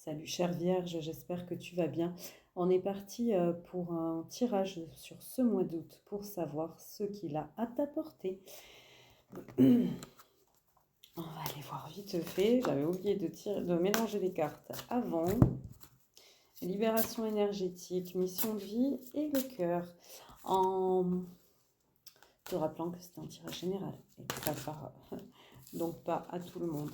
Salut chère Vierge, j'espère que tu vas bien. On est parti pour un tirage sur ce mois d'août pour savoir ce qu'il a à t'apporter. On va aller voir vite fait. J'avais oublié de mélanger les cartes avant. Libération énergétique, mission de vie et le cœur. En te rappelant que c'est un tirage général et donc pas à tout le monde.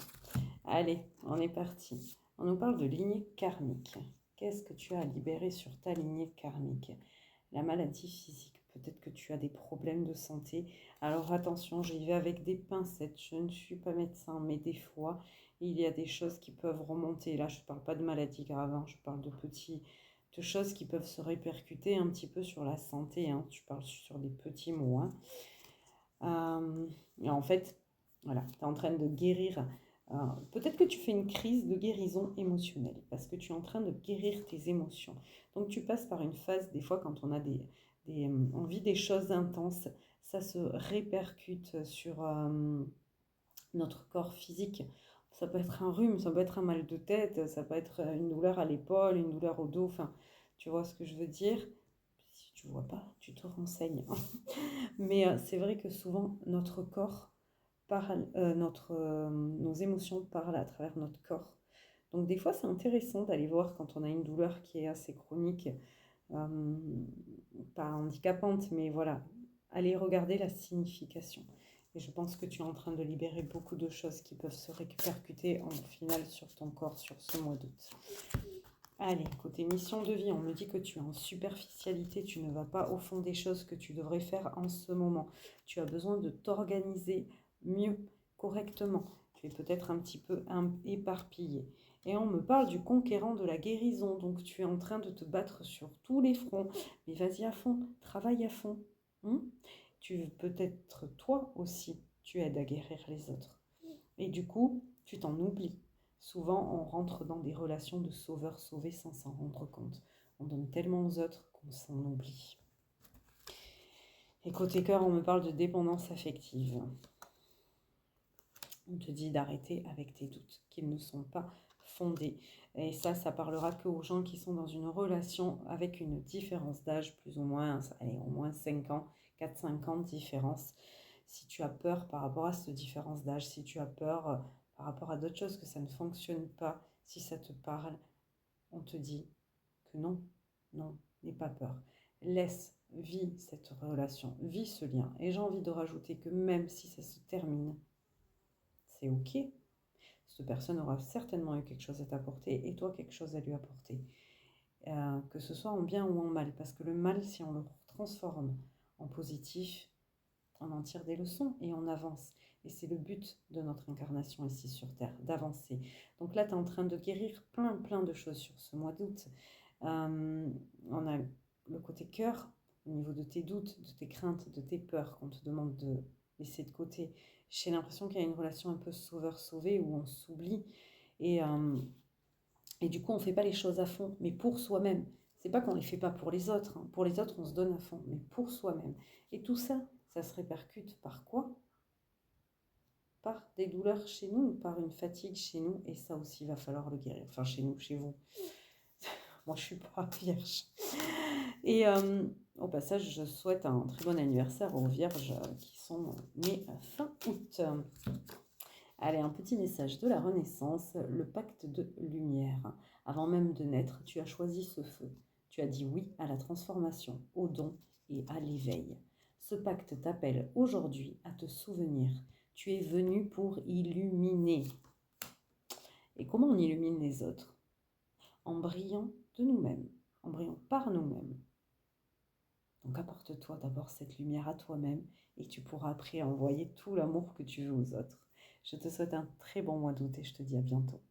Allez, on est parti. On nous parle de lignée karmique. Qu'est-ce que tu as à libérer sur ta lignée karmique? La maladie physique. Peut-être que tu as des problèmes de santé. Alors attention, j'y vais avec des pincettes. Je ne suis pas médecin, mais des fois, il y a des choses qui peuvent remonter. Là, je ne parle pas de maladies graves, hein. Je parle de choses qui peuvent se répercuter un petit peu sur la santé, hein. Tu parles sur des petits mots, hein. Et en fait, voilà, tu es en train de guérir. Peut-être que tu fais une crise de guérison émotionnelle parce que tu es en train de guérir tes émotions. Donc tu passes par une phase, des fois quand on a on vit des choses intenses, ça se répercute sur notre corps physique. Ça peut être un rhume, ça peut être un mal de tête, ça peut être une douleur à l'épaule, une douleur au dos, enfin, tu vois ce que je veux dire? Si tu vois pas, tu te renseignes. Mais c'est vrai que souvent notre corps parle, nos émotions parlent à travers notre corps. Donc des fois c'est intéressant d'aller voir quand on a une douleur qui est assez chronique, euh, pas handicapante, mais voilà, aller regarder la signification. Et je pense que tu es en train de libérer beaucoup de choses qui peuvent se répercuter en final sur ton corps sur ce mois d'août. Allez, côté mission de vie, on me dit que tu es en superficialité, tu ne vas pas au fond des choses que tu devrais faire en ce moment. Tu as besoin de t'organiser mieux, correctement. Tu es peut-être un petit peu éparpillé. Et on me parle du conquérant de la guérison, donc tu es en train de te battre sur tous les fronts. Mais vas-y à fond, travaille à fond. Tu peut-être toi aussi, tu aides à guérir les autres. Et du coup, tu t'en oublies. Souvent, on rentre dans des relations de sauveur-sauvé sans s'en rendre compte. On donne tellement aux autres qu'on s'en oublie. Et côté cœur, on me parle de dépendance affective. On te dit d'arrêter avec tes doutes, qu'ils ne sont pas fondés. Et ça parlera qu'aux gens qui sont dans une relation avec une différence d'âge, plus ou moins, allez, au moins 5 ans, 4-5 ans de différence. Si tu as peur par rapport à cette différence d'âge, si tu as peur par rapport à d'autres choses, que ça ne fonctionne pas, si ça te parle, on te dit que non, n'aie pas peur. Vis cette relation, vis ce lien. Et j'ai envie de rajouter que même si ça se termine, c'est ok. Cette personne aura certainement eu quelque chose à t'apporter et toi quelque chose à lui apporter. Que ce soit en bien ou en mal. Parce que le mal, si on le transforme en positif, on en tire des leçons et on avance. Et c'est le but de notre incarnation ici sur Terre, d'avancer. Donc là, tu es en train de guérir plein de choses sur ce mois d'août. On a le côté cœur, au niveau de tes doutes, de tes craintes, de tes peurs, qu'on te demande de laisser de côté. J'ai l'impression qu'il y a une relation un peu sauveur-sauvé où on s'oublie. Et, du coup, on ne fait pas les choses à fond, mais pour soi-même. C'est pas qu'on ne les fait pas pour les autres. Hein. Pour les autres, on se donne à fond, mais pour soi-même. Et tout ça, ça se répercute par quoi? Par des douleurs chez nous, par une fatigue chez nous. Et ça aussi, il va falloir le guérir. Enfin, chez nous, chez vous. Moi, je ne suis pas vierge. Et au passage, je souhaite un très bon anniversaire aux vierges qui sont nées fin août. Allez, un petit message de la Renaissance, le pacte de lumière. Avant même de naître, tu as choisi ce feu. Tu as dit oui à la transformation, au don et à l'éveil. Ce pacte t'appelle aujourd'hui à te souvenir. Tu es venu pour illuminer. Et comment on illumine les autres? En brillant de nous-mêmes, en brillant par nous-mêmes. Donc apporte-toi d'abord cette lumière à toi-même et tu pourras après envoyer tout l'amour que tu veux aux autres. Je te souhaite un très bon mois d'août et je te dis à bientôt.